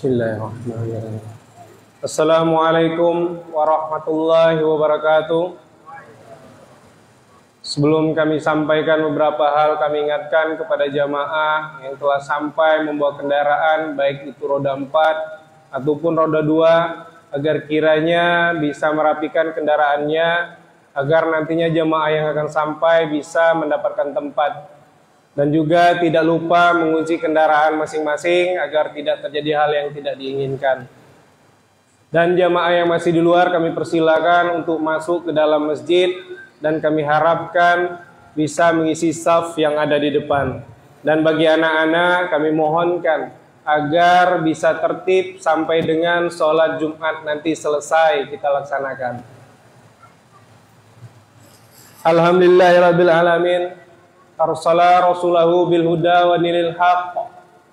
Bismillahirrahmanirrahim. Assalamualaikum warahmatullahi wabarakatuh. Sebelum kami sampaikan beberapa hal, kami ingatkan kepada jamaah yang telah sampai membawa kendaraan, baik itu roda 4 ataupun roda 2, agar kiranya bisa merapikan kendaraannya, agar nantinya jamaah yang akan sampai bisa mendapatkan tempat. Dan juga tidak lupa mengunci kendaraan masing-masing agar tidak terjadi hal yang tidak diinginkan. Dan jamaah yang masih di luar kami persilakan untuk masuk ke dalam masjid, dan kami harapkan bisa mengisi saf yang ada di depan. Dan bagi anak-anak kami mohonkan agar bisa tertib sampai dengan sholat Jumat nanti selesai kita laksanakan. Alhamdulillahirabbil alamin. Arsala rasulahu bil huda wa dinil haqq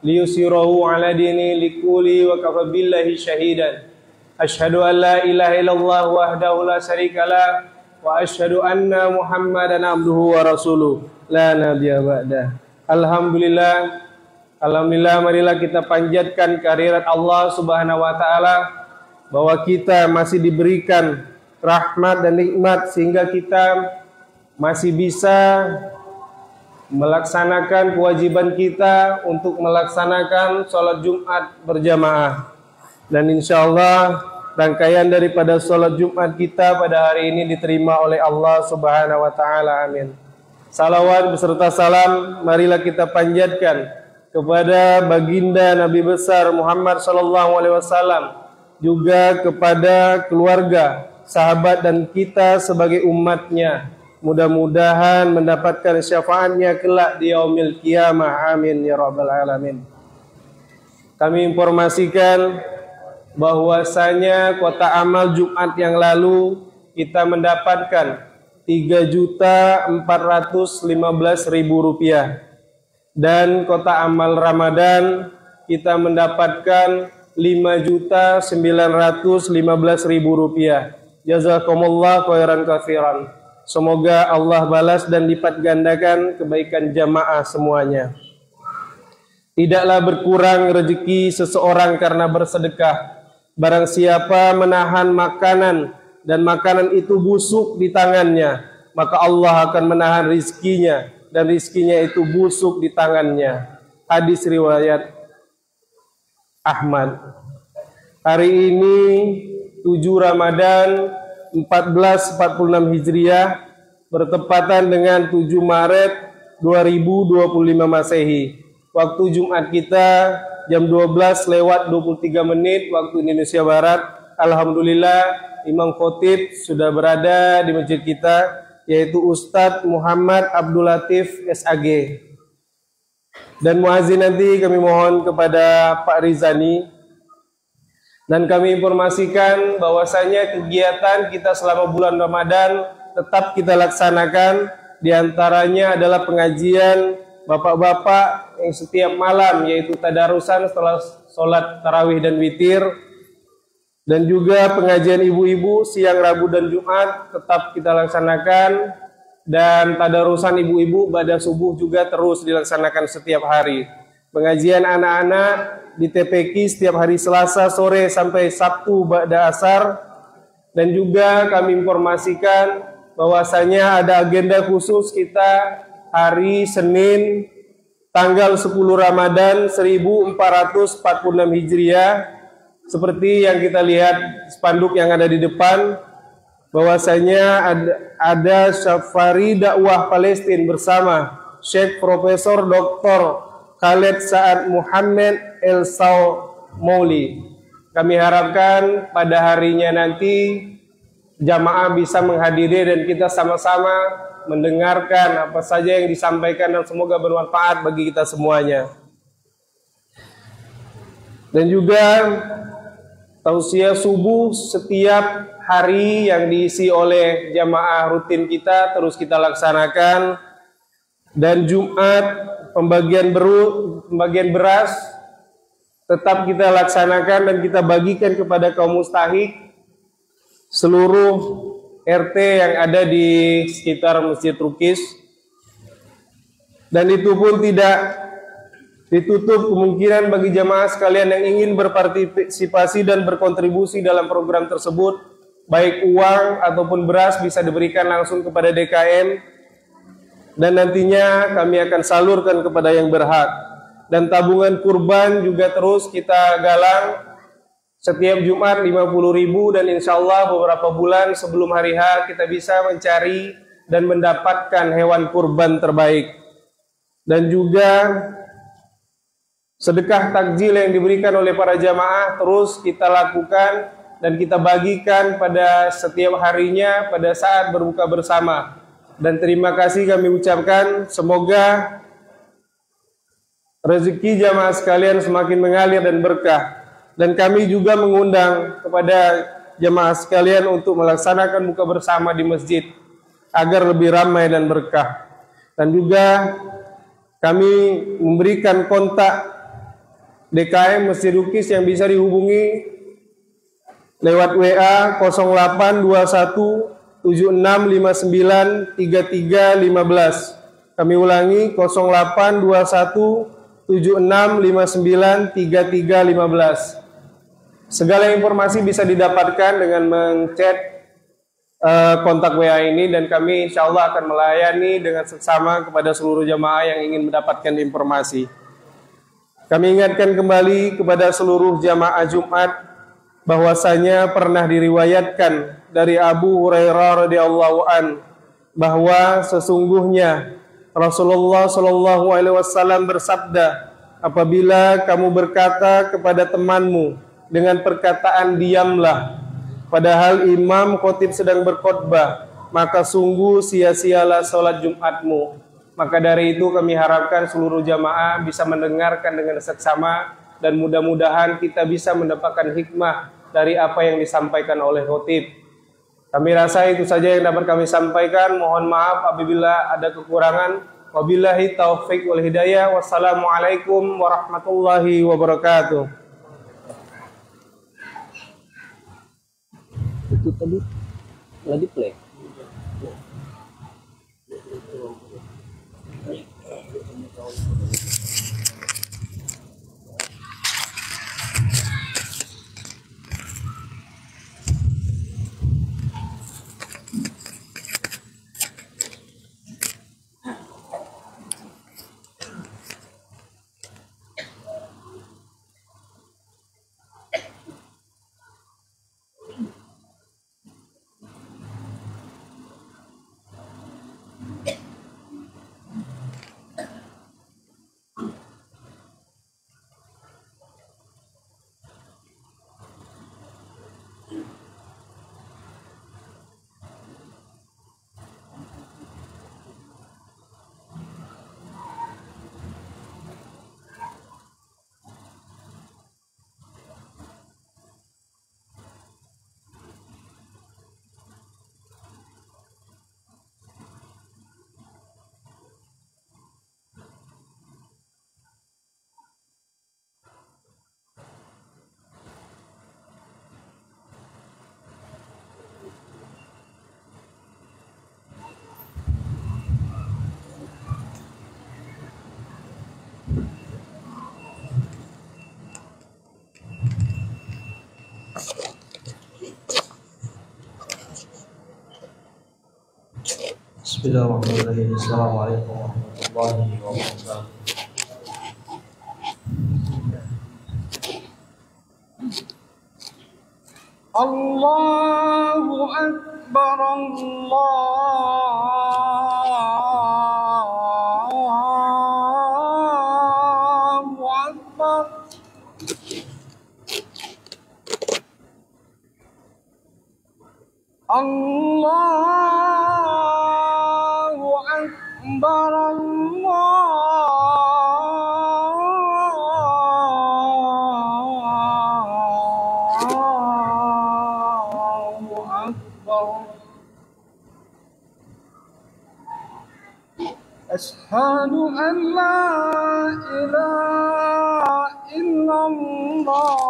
liyusirahu ala dini likulli wa kafa billahi syahidan. Asyhadu an la ilaha illallah wahdahu la syarikalah wa asyhadu anna Muhammadan abduhu wa rasuluh la nabiyya ba'dah. Alhamdulillah, marilah kita panjatkan kehadirat Allah Subhanahu wa taala bahwa kita masih diberikan rahmat dan nikmat sehingga kita masih bisa melaksanakan kewajiban kita untuk melaksanakan sholat Jumat berjamaah. Dan insya Allah rangkaian daripada sholat Jumat kita pada hari ini diterima oleh Allah Subhanahu wa ta'ala. Amin. Salawat beserta salam marilah kita panjatkan kepada baginda Nabi besar Muhammad sallallahu alaihi wasallam, juga kepada keluarga, sahabat dan kita sebagai umatnya. Mudah-mudahan mendapatkan syafaatnya kelak di yaumil qiyamah. Amin ya rabbal alamin. Kami informasikan bahwasanya kota amal Jumat yang lalu kita mendapatkan 3.415.000 rupiah, dan kota amal Ramadan kita mendapatkan 5.915.000 rupiah. Jazakumullah khairan katsiran. Semoga Allah balas dan lipat gandakan kebaikan jamaah semuanya. Tidaklah berkurang rezeki seseorang karena bersedekah. Barang siapa menahan makanan dan makanan itu busuk di tangannya, maka Allah akan menahan rizkinya dan rizkinya itu busuk di tangannya. Hadis riwayat Ahmad. Hari ini 7 Ramadan 1446 Hijriah bertepatan dengan 7 Maret 2025 Masehi. Waktu Jumat kita jam 12:23 waktu Indonesia Barat. Alhamdulillah Imam Khotib sudah berada di masjid kita, yaitu Ustadz Muhammad Abdul Latif SAG. Dan muazin nanti kami mohon kepada Pak Rizani. Dan kami informasikan bahwasanya kegiatan kita selama bulan Ramadan tetap kita laksanakan. Di antaranya adalah pengajian bapak-bapak yang setiap malam, yaitu tadarusan setelah sholat tarawih dan witir. Dan juga pengajian ibu-ibu siang Rabu dan Jumat tetap kita laksanakan. Dan tadarusan ibu-ibu pada subuh juga terus dilaksanakan setiap hari. Pengajian anak-anak di TPQ setiap hari Selasa sore sampai Sabtu ba'da asar. Dan juga kami informasikan bahwasanya ada agenda khusus kita hari Senin tanggal 10 Ramadan 1446 Hijriah. Seperti yang kita lihat spanduk yang ada di depan, bahwasanya ada safari dakwah Palestina bersama Syekh Profesor Dr. Khalid Sa'ad Muhammad El Mauli. Kami harapkan pada harinya nanti jamaah bisa menghadiri dan kita sama-sama mendengarkan apa saja yang disampaikan, dan semoga bermanfaat bagi kita semuanya. Dan juga tausiah subuh setiap hari yang diisi oleh jamaah rutin kita terus kita laksanakan. Dan Jumat pembagian beras tetap kita laksanakan dan kita bagikan kepada kaum mustahik seluruh RT yang ada di sekitar Masjid Rukis. Dan itu pun tidak Ditutup kemungkinan bagi jamaah sekalian yang ingin berpartisipasi dan berkontribusi dalam program tersebut, baik uang ataupun beras bisa diberikan langsung kepada DKM, dan nantinya kami akan salurkan kepada yang berhak. Dan tabungan kurban juga terus kita galang setiap Jumat 50.000, dan insya Allah beberapa bulan sebelum hari H kita bisa mencari dan mendapatkan hewan kurban terbaik. Dan juga sedekah takjil yang diberikan oleh para jamaah terus kita lakukan dan kita bagikan pada setiap harinya pada saat berbuka bersama. Dan terima kasih kami ucapkan, semoga rezeki jamaah sekalian semakin mengalir dan berkah. Dan kami juga mengundang kepada jamaah sekalian untuk melaksanakan buka bersama di masjid agar lebih ramai dan berkah. Dan juga kami memberikan kontak DKM Masjid Ukis yang bisa dihubungi lewat WA 0821 7659 3315. Kami ulangi 0821 7659 3315. Segala informasi bisa didapatkan dengan mencet kontak WA ini, dan kami insya Allah akan melayani dengan seksama kepada seluruh jamaah yang ingin mendapatkan informasi. Kami ingatkan kembali kepada seluruh jamaah Jumat bahwasanya pernah diriwayatkan dari Abu Hurairah radhiyallahu an bahwa sesungguhnya Rasulullah Shallallahu alaihi wasallam bersabda, apabila kamu berkata kepada temanmu dengan perkataan diamlah, padahal imam khotib sedang berkhotbah, maka sungguh sia-sialah sholat Jumatmu. Maka dari itu kami harapkan seluruh jamaah bisa mendengarkan dengan seksama, dan mudah-mudahan kita bisa mendapatkan hikmah dari apa yang disampaikan oleh khotib. Kami rasa itu saja yang dapat kami sampaikan. Mohon maaf apabila ada kekurangan. Wabillahi taufik wal hidayah. Wassalamualaikum warahmatullahi wabarakatuh. Itu tadi lagi play. Bismillahirrahmanirrahim. Assalamualaikum warahmatullahi wabarakatuh. Allahu Akbar, Allahu Akbar. Allahu Akbar, Allahu Akbar. Ashhadu an la ilaha illallah.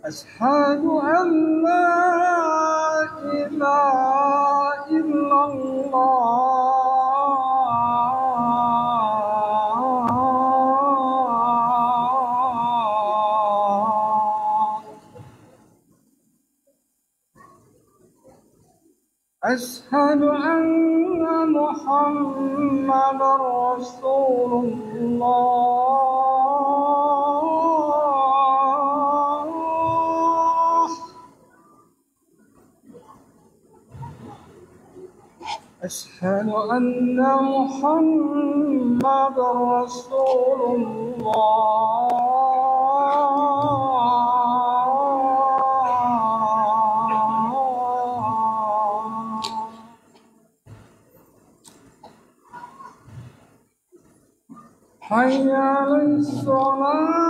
أشهد أن لا إله إلا الله أشهد أن محمدا رسول الله أشهد أن محمدا رسول الله حي على الصلاة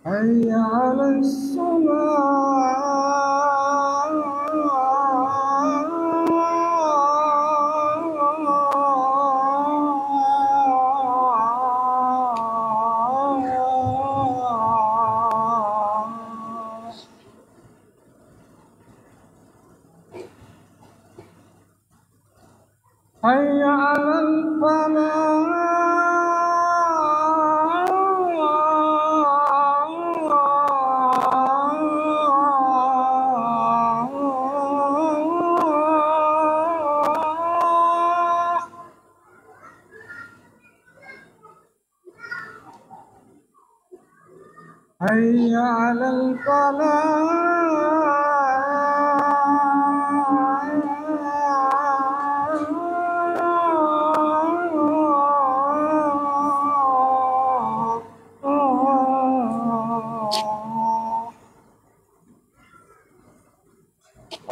حي على الصلاة حي على الفلاح حي على الفلاح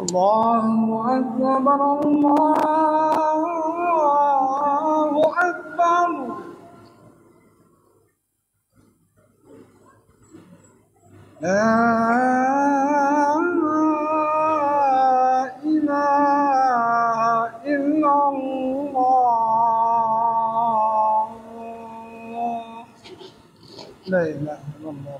الله أكبر الله أكبر لا إله إلا الله لا إله إلا الله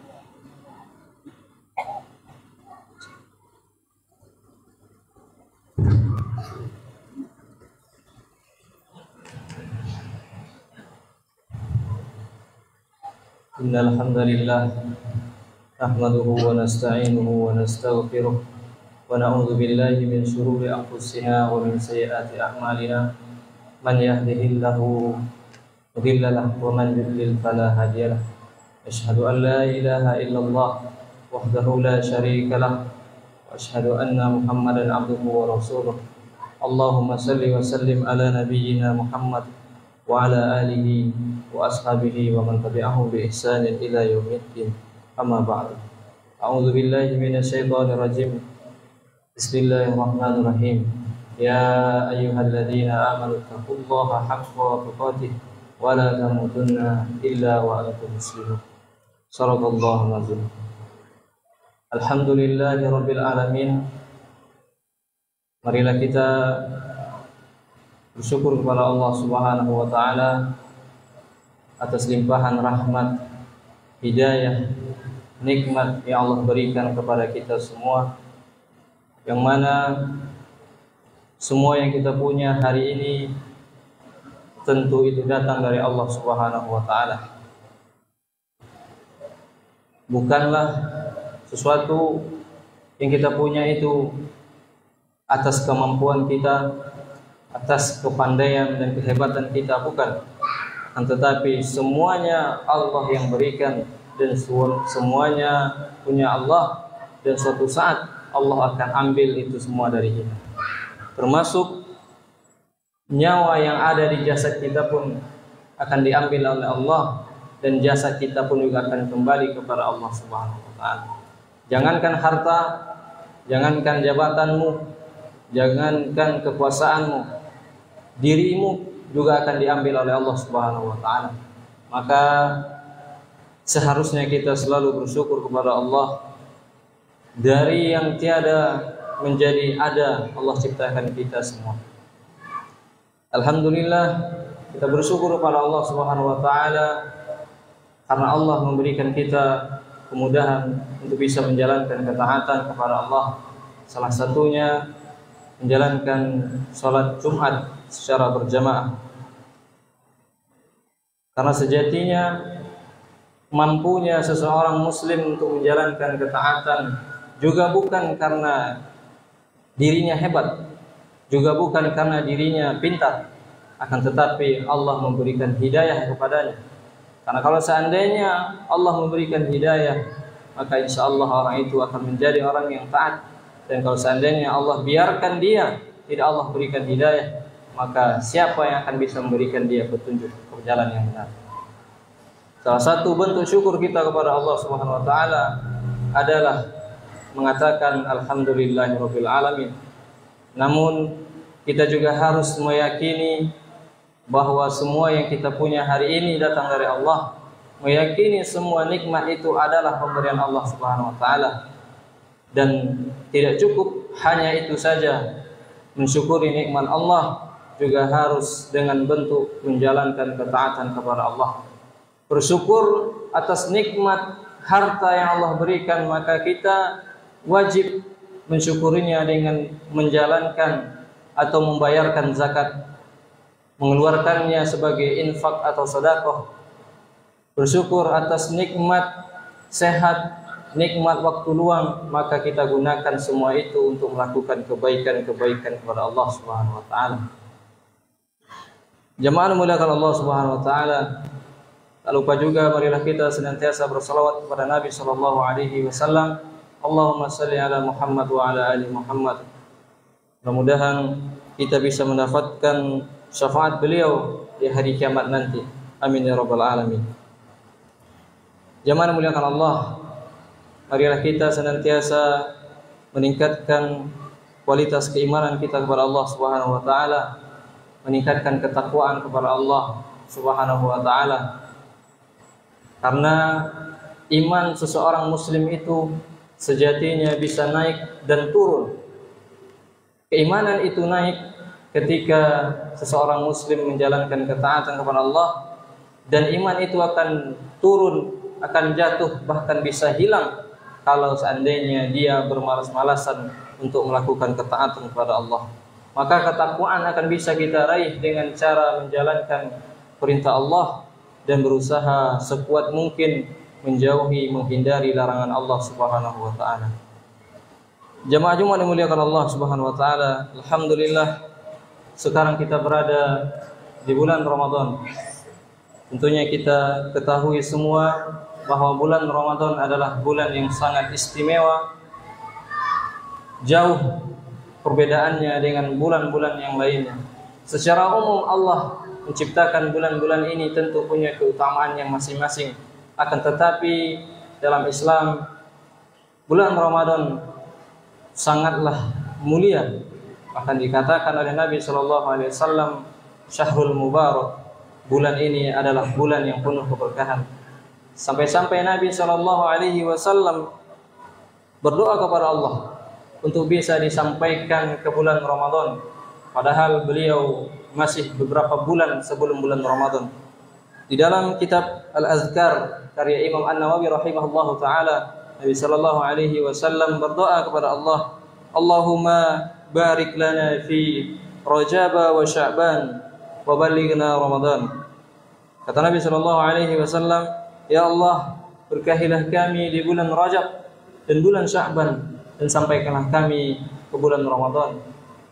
إن الحمد لله نحمده ونستعينه ونستغفره ونعوذ بالله من شرور أنفسنا ومن سيئات أعمالنا من يهده الله مضل له ومن يضلل فلا هادي له أشهد أن لا إله إلا الله وحده لا شريك له وأشهد أن محمدا عبده ورسوله اللهم صل وسلم على نبينا محمد وعلى آله وأصحابه ومن تبعهم بإحسان إلى يوم الدين أما بعد أعوذ بالله من الشيطان الرجيم بسم الله الرحمن الرحيم يا أيها الذين آمنوا اتقوا الله حق تقاته ولا تموتن إلا وأنتم مسلمون صدق الله العظيم الحمد لله رب العالمين. Marilah kita bersyukur kepada Allah Subhanahu wa taala atas limpahan rahmat, hidayah, nikmat yang Allah berikan kepada kita semua, yang mana semua yang kita punya hari ini tentu itu datang dari Allah Subhanahu wa taala. Bukanlah sesuatu yang kita punya itu atas kemampuan kita, atas kepandaian dan kehebatan kita, bukan. Tetapi semuanya Allah yang berikan dan semuanya punya Allah, dan suatu saat Allah akan ambil itu semua dari kita. Termasuk nyawa yang ada di jasad kita pun akan diambil oleh Allah, dan jasad kita pun juga akan kembali kepada Allah Subhanahu wa taala. Jangankan harta, jangankan jabatanmu, jangankan kekuasaanmu, dirimu juga akan diambil oleh Allah Subhanahu wa taala. Maka seharusnya kita selalu bersyukur kepada Allah. Dari yang tiada menjadi ada, Allah ciptakan kita semua. Alhamdulillah, kita bersyukur kepada Allah Subhanahu wa taala karena Allah memberikan kita kemudahan untuk bisa menjalankan ketaatan kepada Allah. Salah satunya menjalankan salat Jumat secara berjamaah. Karena sejatinya mampunya seseorang muslim untuk menjalankan ketaatan juga bukan karena dirinya hebat, juga bukan karena dirinya pintar, akan tetapi Allah memberikan hidayah kepadanya. Karena kalau seandainya Allah memberikan hidayah, maka insya Allah orang itu akan menjadi orang yang taat. Dan kalau seandainya Allah biarkan dia, tidak Allah berikan hidayah, maka siapa yang akan bisa memberikan dia petunjuk ke jalan yang benar? Salah satu bentuk syukur kita kepada Allah Subhanahu wa taala adalah mengatakan alhamdulillahirabbil alamin. Namun kita juga harus meyakini bahwa semua yang kita punya hari ini datang dari Allah. Meyakini semua nikmat itu adalah pemberian Allah Subhanahu wa taala. Dan tidak cukup hanya itu saja. Mensyukuri nikmat Allah juga harus dengan bentuk menjalankan ketaatan kepada Allah. Bersyukur atas nikmat harta yang Allah berikan, maka kita wajib mensyukurinya dengan menjalankan atau membayarkan zakat, mengeluarkannya sebagai infak atau sedekah. Bersyukur atas nikmat sehat, nikmat waktu luang, maka kita gunakan semua itu untuk melakukan kebaikan-kebaikan kepada Allah Subhanahu wa taala. Jamaah muliakan Allah Subhanahu wa taala. Tak lupa juga marilah kita senantiasa bersalawat kepada Nabi sallallahu alaihi wasallam. Allahumma shalli ala Muhammad wa ala ali Muhammad. Mudah-mudahan kita bisa mendapatkan syafaat beliau di hari kiamat nanti. Amin ya rabbal alamin. Jamaah muliakan Allah, marilah kita senantiasa meningkatkan kualitas keimanan kita kepada Allah Subhanahu wa taala, meningkatkan ketakwaan kepada Allah Subhanahu wa taala. Karena iman seseorang muslim itu sejatinya bisa naik dan turun. Keimanan itu naik ketika seseorang muslim menjalankan ketaatan kepada Allah, dan iman itu akan turun, akan jatuh, bahkan bisa hilang kalau seandainya dia bermalas-malasan untuk melakukan ketaatan kepada Allah. Maka ketakwaan akan bisa kita raih dengan cara menjalankan perintah Allah dan berusaha sekuat mungkin menjauhi, menghindari larangan Allah Subhanahu wa taala. Jamaah Jumat dimuliakan Allah Subhanahu wa taala. Alhamdulillah, sekarang kita berada di bulan Ramadan. Tentunya kita ketahui semua bahwa bulan Ramadan adalah bulan yang sangat istimewa. Jauh perbedaannya dengan bulan-bulan yang lainnya. Secara umum Allah menciptakan bulan-bulan ini tentu punya keutamaan yang masing-masing. Akan tetapi dalam Islam bulan Ramadan sangatlah mulia. Bahkan dikatakan oleh Nabi SAW, Syahrul Mubarak, bulan ini adalah bulan yang penuh keberkahan. Sampai-sampai Nabi SAW berdoa kepada Allah untuk bisa disampaikan ke bulan Ramadan, padahal beliau masih beberapa bulan sebelum bulan Ramadan. Di dalam kitab Al-Azkar karya Imam An-Nawawi rahimahullahu taala, Nabi sallallahu alaihi wasallam berdoa kepada Allah, Allahumma barik lana fi Rajab wa Sya'ban wa ballighna Ramadan. Kata Nabi sallallahu alaihi wasallam, ya Allah, berkahilah kami di bulan Rajab dan bulan Sya'ban, dan sampaikanlah kami ke bulan Ramadan.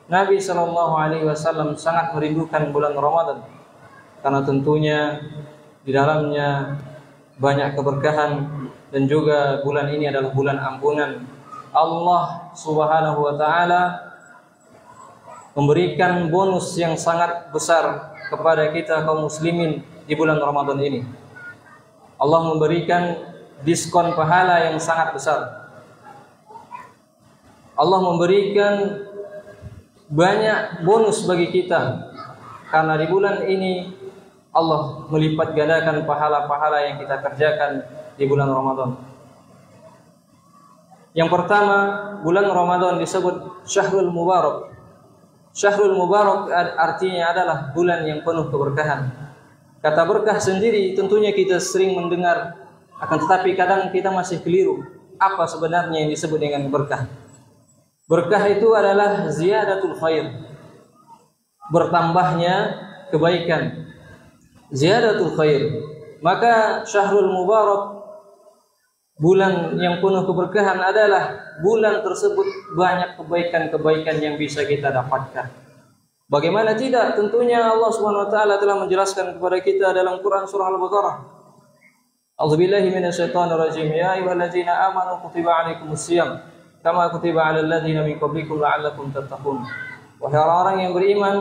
Nabi sallallahu alaihi wasallam sangat merindukan bulan Ramadan karena tentunya di dalamnya banyak keberkahan, dan juga bulan ini adalah bulan ampunan. Allah Subhanahu wa taala memberikan bonus yang sangat besar kepada kita kaum muslimin di bulan Ramadan ini. Allah memberikan diskon pahala yang sangat besar. Allah memberikan banyak bonus bagi kita karena di bulan ini Allah melipat gandakan pahala-pahala yang kita kerjakan di bulan Ramadan. Yang pertama, bulan Ramadan disebut Syahrul Mubarak. Syahrul Mubarak artinya adalah bulan yang penuh keberkahan. Kata berkah sendiri tentunya kita sering mendengar, akan tetapi kadang kita masih keliru. Apa sebenarnya yang disebut dengan berkah? Berkah itu adalah ziyadatul khair, bertambahnya kebaikan. Ziyadatul khair. Maka Syahrul Mubarak, bulan yang penuh keberkahan, adalah bulan tersebut banyak kebaikan-kebaikan yang bisa kita dapatkan. Bagaimana tidak? Tentunya Allah Subhanahu wa taala telah menjelaskan kepada kita dalam Quran surah Al-Baqarah. A'udzubillahi minasyaitonirrajim. Ya ayyuhalladzina amanu kutiba 'alaikumusiyam kama kutiba 'alal ladzina min qablikum la'allakum tattaqun. Wahai orang-orang yang beriman,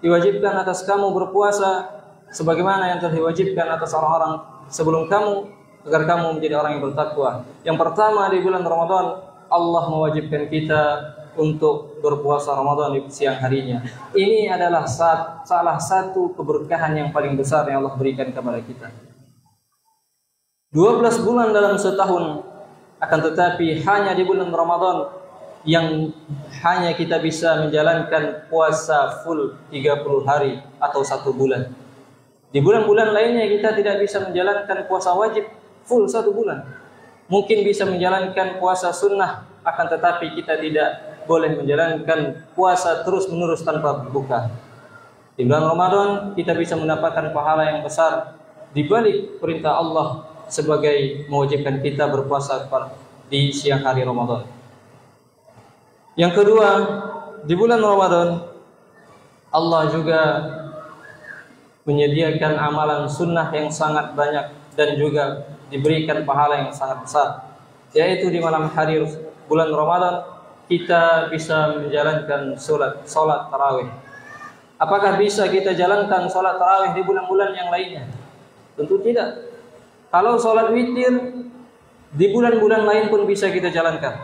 diwajibkan atas kamu berpuasa sebagaimana yang telah diwajibkan atas orang-orang sebelum kamu, agar kamu menjadi orang yang bertakwa. Yang pertama, di bulan Ramadan Allah mewajibkan kita untuk berpuasa Ramadan di siang harinya. Ini adalah salah satu keberkahan yang paling besar yang Allah berikan kepada kita. 12 bulan dalam setahun, akan tetapi hanya di bulan Ramadan yang hanya kita bisa menjalankan puasa full 30 hari atau 1 bulan. Di bulan-bulan lainnya kita tidak bisa menjalankan puasa wajib full 1 bulan. Mungkin bisa menjalankan puasa sunnah, akan tetapi kita tidak boleh menjalankan puasa terus-menerus tanpa berbuka. Di bulan Ramadan kita bisa mendapatkan pahala yang besar di balik perintah Allah sebagai mewajibkan kita berpuasa di siang hari Ramadan. Yang kedua, di bulan Ramadan Allah juga menyediakan amalan sunnah yang sangat banyak dan juga diberikan pahala yang sangat besar, yaitu di malam hari bulan Ramadan kita bisa menjalankan salat tarawih. Apakah bisa kita jalankan salat tarawih di bulan-bulan yang lainnya? Tentu tidak. Kalau salat witir di bulan-bulan lain pun bisa kita jalankan.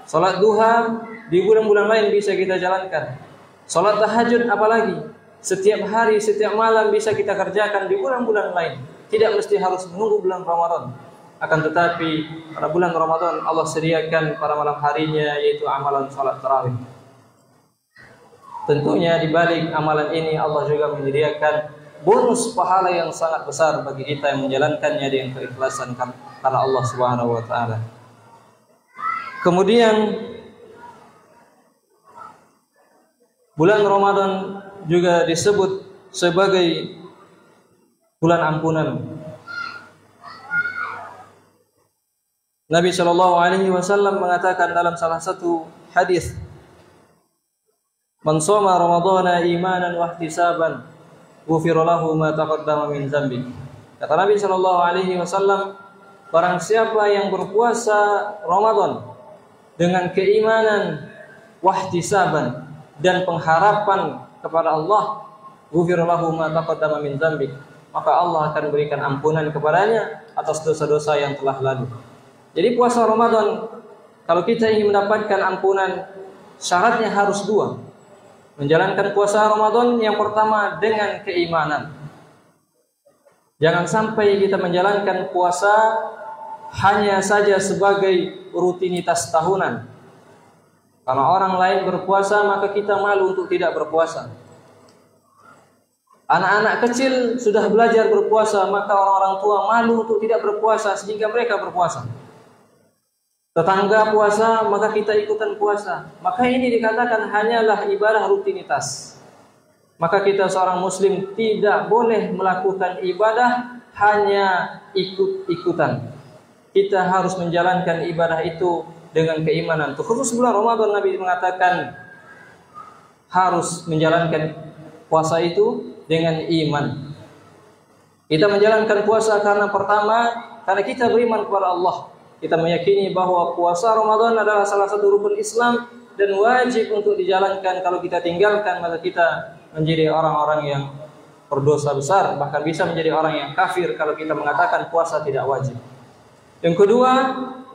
Salat duha di bulan-bulan lain bisa kita jalankan. Salat tahajud apalagi setiap hari, setiap malam bisa kita kerjakan di bulan-bulan lain. Tidak mesti harus menunggu bulan Ramadan. Akan tetapi pada bulan Ramadan Allah sediakan pada malam harinya, yaitu amalan salat tarawih. Tentunya di balik amalan ini Allah juga menyediakan bonus pahala yang sangat besar bagi kita yang menjalankannya dengan keikhlasan karena Allah Subhanahu wa taala. Kemudian bulan Ramadan juga disebut sebagai bulan ampunan. Nabi sallallahu alaihi wasallam mengatakan dalam salah satu hadis, "Man shoma Ramadhana imanan wa ihtisaban, ghufira lahu ma taqaddama min dzambi." Kata Nabi sallallahu alaihi wasallam, barang siapa yang berpuasa Ramadan dengan keimanan, wa ihtisaban, dan pengharapan kepada Allah, ghufira lahu ma taqaddama min dzambi, maka Allah akan berikan ampunan kepadanya atas dosa-dosa yang telah lalu. Jadi puasa Ramadan, kalau kita ingin mendapatkan ampunan, syaratnya harus 2. Menjalankan puasa Ramadan yang pertama dengan keimanan. Jangan sampai kita menjalankan puasa hanya saja sebagai rutinitas tahunan. Karena orang lain berpuasa, maka kita malu untuk tidak berpuasa. Anak-anak kecil sudah belajar berpuasa, maka orang-orang tua malu untuk tidak berpuasa sehingga mereka berpuasa. Tetangga puasa, maka kita ikutan puasa. Maka ini dikatakan hanyalah ibadah rutinitas. Maka kita seorang muslim tidak boleh melakukan ibadah hanya ikut-ikutan. Kita harus menjalankan ibadah itu dengan keimanan. Khusus bulan Ramadan Nabi mengatakan harus menjalankan puasa itu dengan iman. Kita menjalankan puasa karena pertama, karena kita beriman kepada Allah. Kita meyakini bahwa puasa Ramadan adalah salah satu rukun Islam dan wajib untuk dijalankan. Kalau kita tinggalkan, maka kita menjadi orang-orang yang berdosa besar, bahkan bisa menjadi orang yang kafir kalau kita mengatakan puasa tidak wajib. Yang kedua,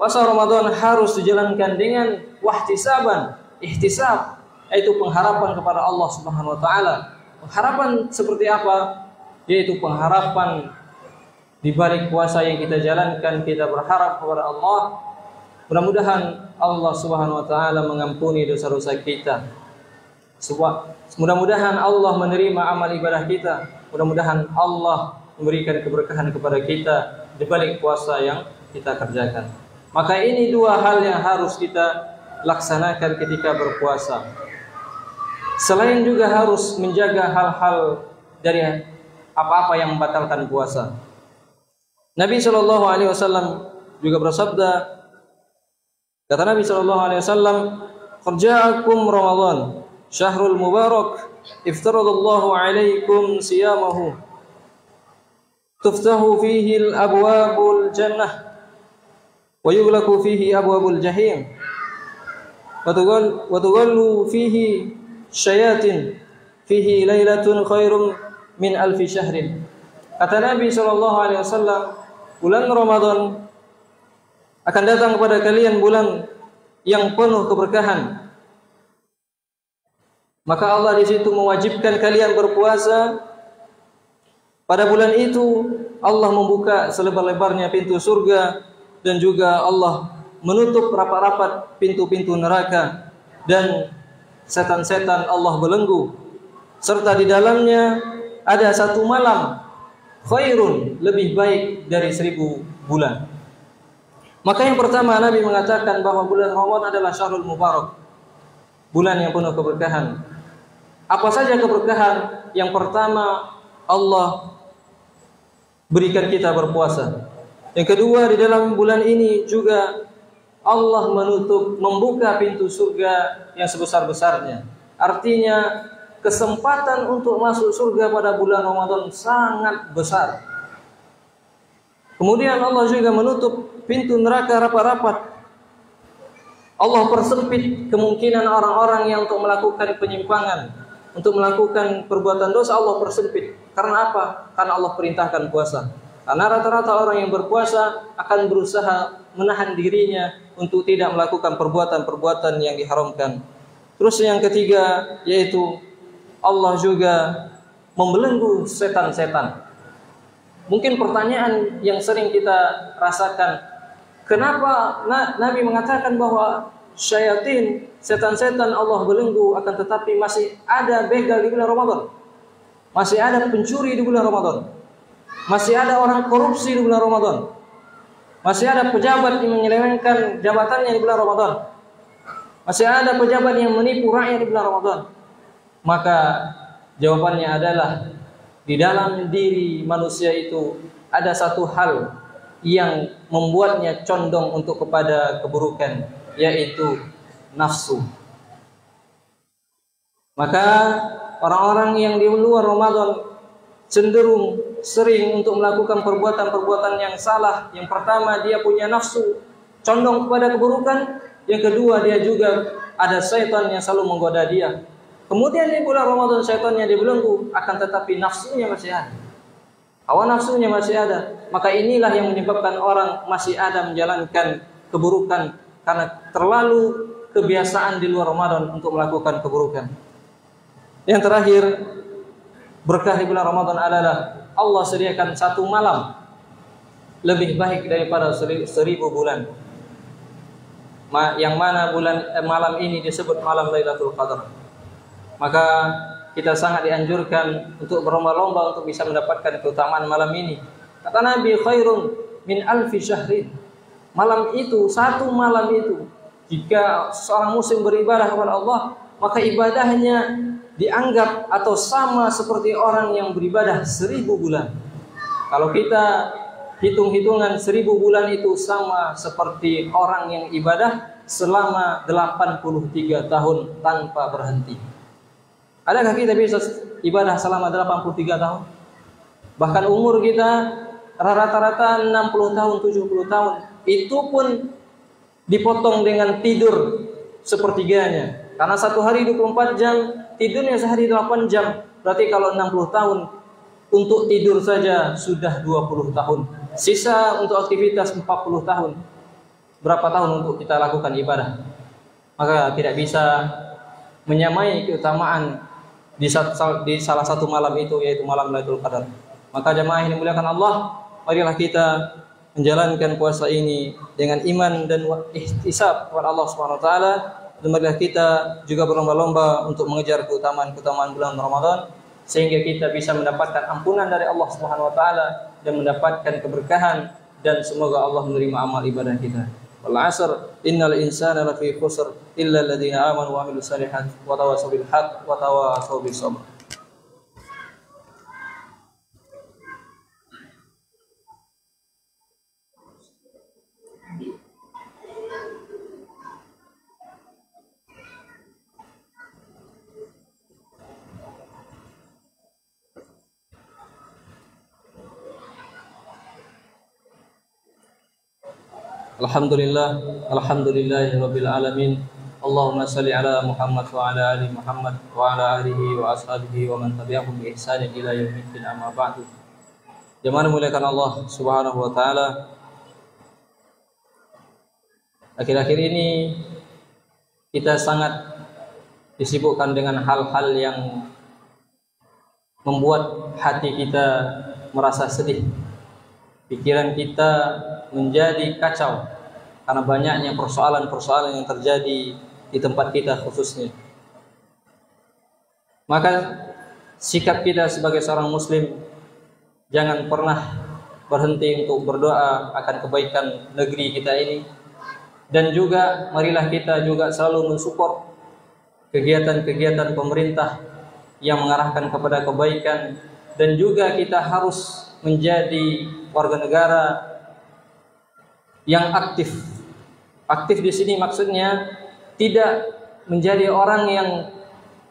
puasa Ramadan harus dijalankan dengan wahtisaban, ihtisab, yaitu pengharapan kepada Allah Subhanahu wa taala. Pengharapan seperti apa? yaitu pengharapan di balik puasa yang kita jalankan, kita berharap kepada Allah. Mudah-mudahan Allah Subhanahu wa taala mengampuni dosa-dosa kita. Mudah-mudahan Allah menerima amal ibadah kita. Mudah-mudahan Allah memberikan keberkahan kepada kita di balik puasa yang kita kerjakan. Maka ini dua hal yang harus kita laksanakan ketika berpuasa. Selain juga harus menjaga hal-hal dari apa-apa yang membatalkan puasa. Nabi sallallahu alaihi wasallam juga bersabda, kata Nabi sallallahu alaihi wasallam, "Qurja'akum Ramadan, syahrul mubarak, iftaradallahu alaikum siyamahu. Tuftahu fihi al-abwabul jannah wa yughlaqu fihi abwabul jahim. Wa tughallu fihi syayatin, fihi lailatun khairum min alfi syahrin." Kata Nabi sallallahu alaihi wasallam, bulan Ramadan akan datang kepada kalian bulan yang penuh keberkahan. Maka Allah di situ mewajibkan kalian berpuasa. Pada bulan itu Allah membuka selebar-lebarnya pintu surga, dan juga Allah menutup rapat-rapat pintu-pintu neraka, dan setan-setan Allah belenggu. Serta di dalamnya ada satu malam khairun, lebih baik dari 1000 bulan. Maka yang pertama Nabi mengatakan bahwa bulan Ramadan adalah syahrul mubarak, bulan yang penuh keberkahan. Apa saja keberkahan? Yang pertama, Allah berikan kita berpuasa. Yang kedua, di dalam bulan ini juga Allah membuka pintu surga yang sebesar-besarnya. Artinya kesempatan untuk masuk surga pada bulan Ramadan sangat besar. Kemudian Allah juga menutup pintu neraka rapat-rapat. Allah persempit kemungkinan orang-orang yang untuk melakukan penyimpangan, untuk melakukan perbuatan dosa, Allah persempit. Karena apa? Karena Allah perintahkan puasa. Karena rata-rata orang yang berpuasa akan berusaha menahan dirinya untuk tidak melakukan perbuatan-perbuatan yang diharamkan. Terus yang ketiga, yaitu Allah juga membelenggu setan-setan. Mungkin pertanyaan yang sering kita rasakan, kenapa Nabi mengatakan bahwa syayatin, setan-setan Allah belenggu, akan tetapi masih ada begal di bulan Ramadan, masih ada pencuri di bulan Ramadan, masih ada orang korupsi di bulan Ramadan, masih ada pejabat yang menyelewengkan jabatannya di bulan Ramadan, masih ada pejabat yang menipu rakyat di bulan Ramadan. Maka jawabannya adalah di dalam diri manusia itu ada satu hal yang membuatnya condong untuk kepada keburukan, yaitu nafsu. Maka orang-orang yang di luar Ramadan cenderung sering untuk melakukan perbuatan-perbuatan yang salah. Yang pertama, dia punya nafsu, condong kepada keburukan. Yang kedua, dia juga ada syaitan yang selalu menggoda dia. Kemudian di bulan Ramadan syaitannya dibelenggu, akan tetapi nafsunya masih ada. Hawa nafsunya masih ada. Maka inilah yang menyebabkan orang masih ada menjalankan keburukan karena terlalu kebiasaan di luar Ramadan untuk melakukan keburukan. Yang terakhir, berkah di bulan Ramadan adalah Allah sediakan satu malam lebih baik daripada 1000 bulan. Yang mana malam ini disebut malam Lailatul Qadar. Maka kita sangat dianjurkan untuk berlomba-lomba untuk bisa mendapatkan keutamaan malam ini. Kata Nabi, khairun min alfi syahrin. Malam itu, satu malam itu, jika seorang muslim beribadah kepada Allah, maka ibadahnya dianggap atau sama seperti orang yang beribadah 1000 bulan. Kalau kita hitung-hitungan 1000 bulan itu sama seperti orang yang ibadah selama 83 tahun tanpa berhenti. Adakah kita bisa ibadah selama 83 tahun? Bahkan umur kita rata-rata 60 tahun, 70 tahun. Itu pun dipotong dengan tidur sepertiganya. Karena satu hari 24 jam, tidurnya sehari 8 jam. Berarti kalau 60 tahun, untuk tidur saja sudah 20 tahun. Sisa untuk aktivitas 40 tahun. Berapa tahun untuk kita lakukan ibadah? Maka tidak bisa menyamai keutamaan di salah satu malam itu, yaitu malam Lailatul Qadar. Maka jamaah yang dimuliakan Allah, marilah kita menjalankan puasa ini dengan iman dan ihtisab kepada Allah Subhanahu wa taala, dan marilah kita juga berlomba-lomba untuk mengejar keutamaan-keutamaan bulan Ramadan sehingga kita bisa mendapatkan ampunan dari Allah Subhanahu wa taala dan mendapatkan keberkahan, dan semoga Allah menerima amal ibadah kita. Wal 'asr innal insana lafi khusr illa alladziina aamanu wa 'amilus shalihaati wa tawassaw bil haqq wa tawassaw bis sabr. Alhamdulillahirabbil alamin. Allahumma shalli ala Muhammad wa ala ali Muhammad wa ala alihi wa ashabihi wa man tabi'ahum bi ihsanin ila yaumiddin, amma ba'du. Jemaah muliakan Allah Subhanahu wa taala. Akhir-akhir ini kita sangat disibukkan dengan hal-hal yang membuat hati kita merasa sedih. Pikiran kita menjadi kacau karena banyaknya persoalan-persoalan yang terjadi di tempat kita khususnya. Maka sikap kita sebagai seorang muslim, jangan pernah berhenti untuk berdoa akan kebaikan negeri kita ini, dan juga marilah kita juga selalu mensupport kegiatan-kegiatan pemerintah yang mengarahkan kepada kebaikan, dan juga kita harus menjadi warga negara yang aktif. Aktif di sini maksudnya tidak menjadi orang yang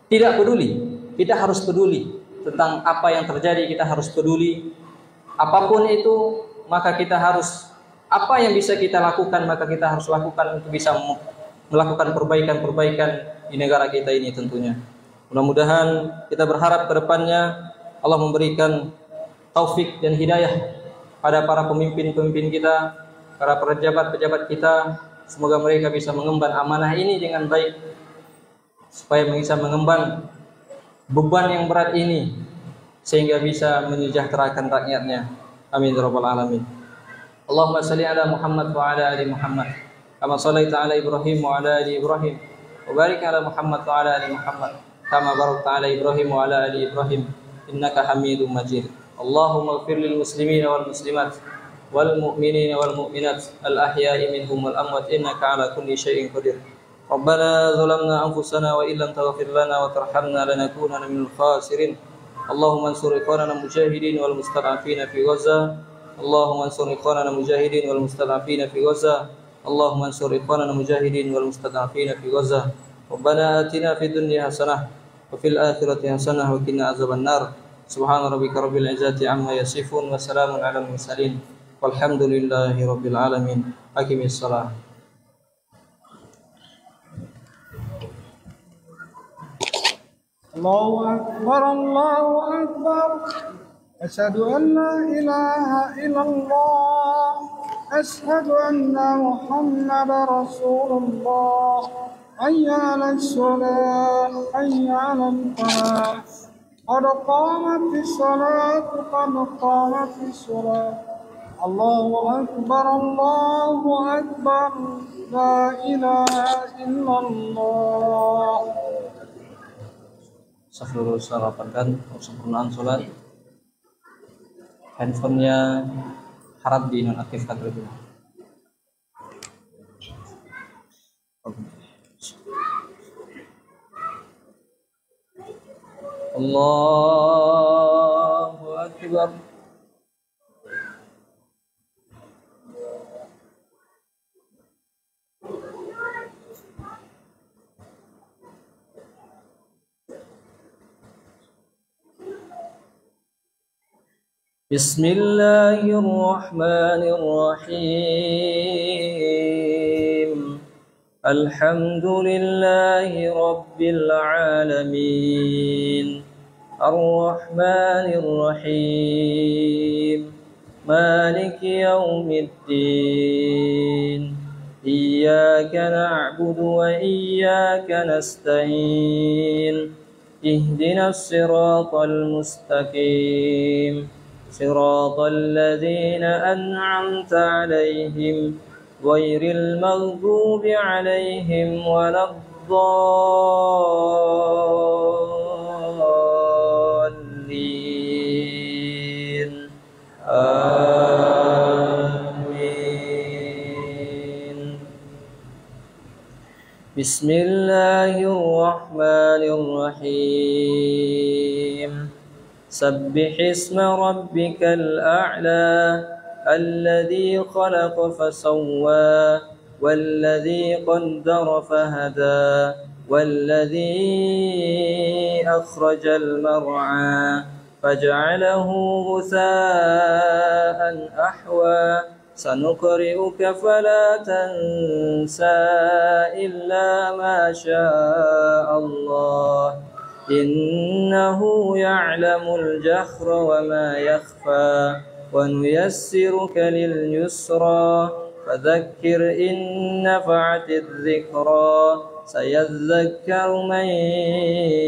tidak peduli. Kita harus peduli tentang apa yang terjadi, kita harus peduli. Apapun itu, maka kita harus, apa yang bisa kita lakukan, maka kita harus lakukan untuk bisa melakukan perbaikan-perbaikan di negara kita ini tentunya. Mudah-mudahan kita berharap ke depannya Allah memberikan taufik dan hidayah pada para pemimpin-pemimpin kita, para pejabat-pejabat kita. Semoga mereka bisa mengemban amanah ini dengan baik, supaya bisa mengemban beban yang berat ini sehingga bisa menyejahterakan rakyatnya. Amin ya rabbal alamin. Allahumma shalli ala Muhammad wa ala ali Muhammad kama shallaita ala Ibrahim wa ala ali Ibrahim, wa barik ala Muhammad wa ala ali Muhammad kama barakta ala Ibrahim wa ala ali Ibrahim innaka Hamidum Majid. Allahumma ighfir lil muslimina wal muslimat wal mu'minina wal mu'minat al ahya'i minhum wal amwat innaka ala kulli syai'in qadir. Rabbana zalamna anfusana wa illam taghfir lana wa tarhamna lanakunanna minal khasirin. Allahumma ansur ikhwanana mujahidin wal mustad'afina fi Gaza. Allahumma ansur ikhwanana mujahidin wal mustad'afina fi Gaza. Allahumma ansur ikhwanana mujahidin wal mustad'afina fi Gaza. Rabbana atina fid dunya hasanah wa fil akhirati hasanah wa qina azabannar. Subhana rabbika rabbil izzati amma yasifun wa salamun alal mursalin walhamdulillahi rabbil alamin. Aqimis shalah. Allahu Akbar, Allahu Akbar. Asyhadu an la ilaha illallah. Asyhadu anna Muhammadar Rasulullah. Hayya 'alas shalah, hayya 'alal falah. Qad qamatis salat, qad qamatis salat. Allahu Akbar, Allahu Akbar. La ilaha illallah. Seluruh rapatkan sempurnaan sholat. Handphonenya harap dinonaktifkan terlebih dahulu. Allahu Akbar. Bismillahirrahmanirrahim. Alhamdulillahi rabbil alamin. Ar-Rahmanir Rahim. Maliki yaumiddin. Iyyaka na'budu wa iyyaka nasta'in. Ihdinas siratal mustaqim. صراط الذين أنعمت عليهم غير المغضوب عليهم ولا الضالين آمين. بسم الله الرحمن الرحيم. سبح اسم ربك الأعلى الذي خلق فسوى والذي قدر فهدى والذي أخرج المرعى فجعله غثاء أحوى سنقرئك فلا تنسى إلا ما شاء الله إنه يعلم الجهر وما يخفى ونيسرك لليسرى فذكر إن نفعت الذكرى سيذكر من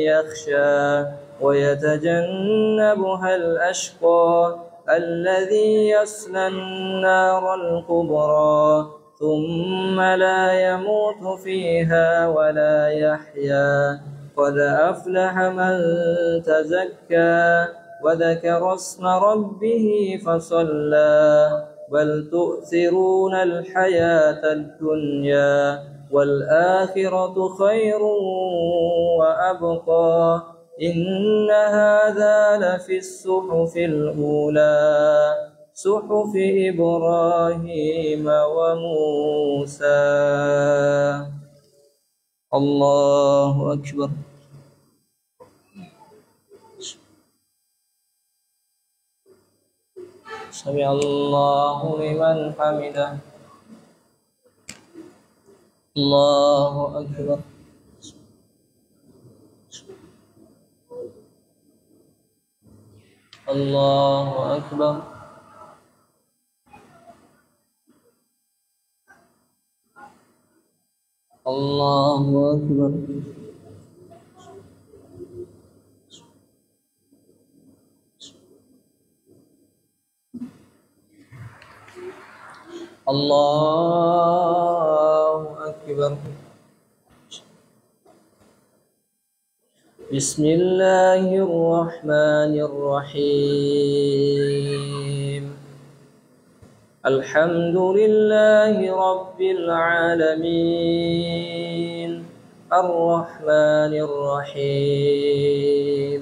يخشى ويتجنبها الأشقى الذي يصلى النار الكبرى ثم لا يموت فيها ولا يحيا قد أفلح من تزكى وذكر اسم ربه فصلى بل تؤثرون الحياة الدنيا والآخرة خير وأبقى إن هذا لفي الصحف الأولى صحف إبراهيم وموسى. الله أكبر. سمع الله لمن حمده. الله أكبر. الله أكبر. الله أكبر. الله أكبر. بسم الله الرحمن الرحيم. الحمد لله رب العالمين الرحمن الرحيم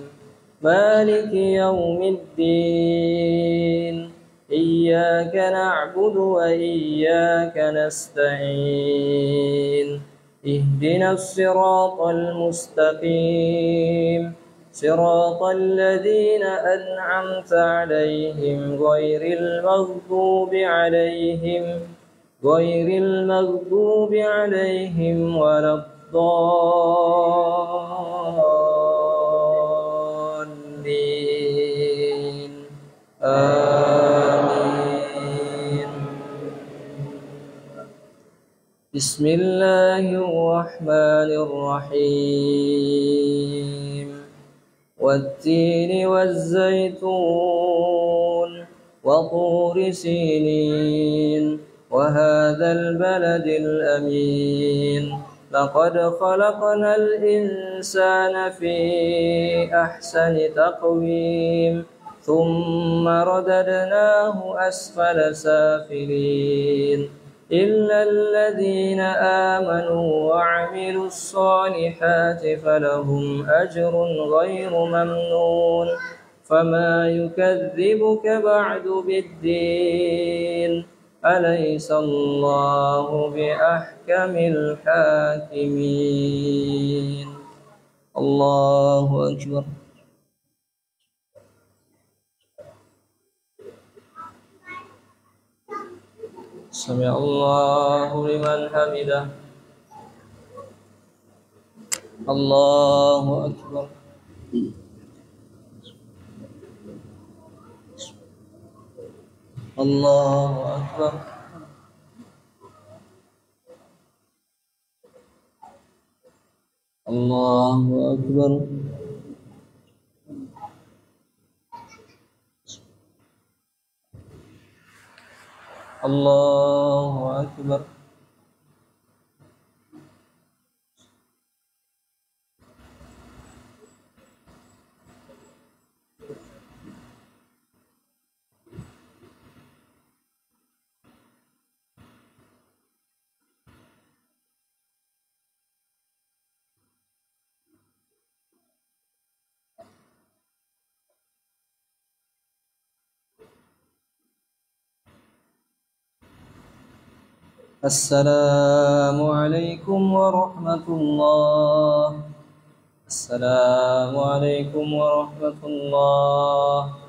مالك يوم الدين إياك نعبد وإياك نستعين اهدنا الصراط المستقيم صراط الذين أنعمت عليهم غير المغضوب عليهم ولا الضالين آمين. بسم الله الرحمن الرحيم. والتين والزيتون وطور سينين وهذا البلد الأمين لقد خلقنا الإنسان في أحسن تقويم ثم رددناه أسفل سافلين إلا الذين آمنوا وعملوا الصالحات فلهم أجر غير ممنون فما يكذبك بعد بالدين أليس الله بأحكم الحاكمين. الله أكبر. سمع الله لمن حمده. الله أكبر. الله أكبر. الله أكبر. Allahu Akbar. Assalamualaikum warahmatullah. Assalamualaikum warahmatullah.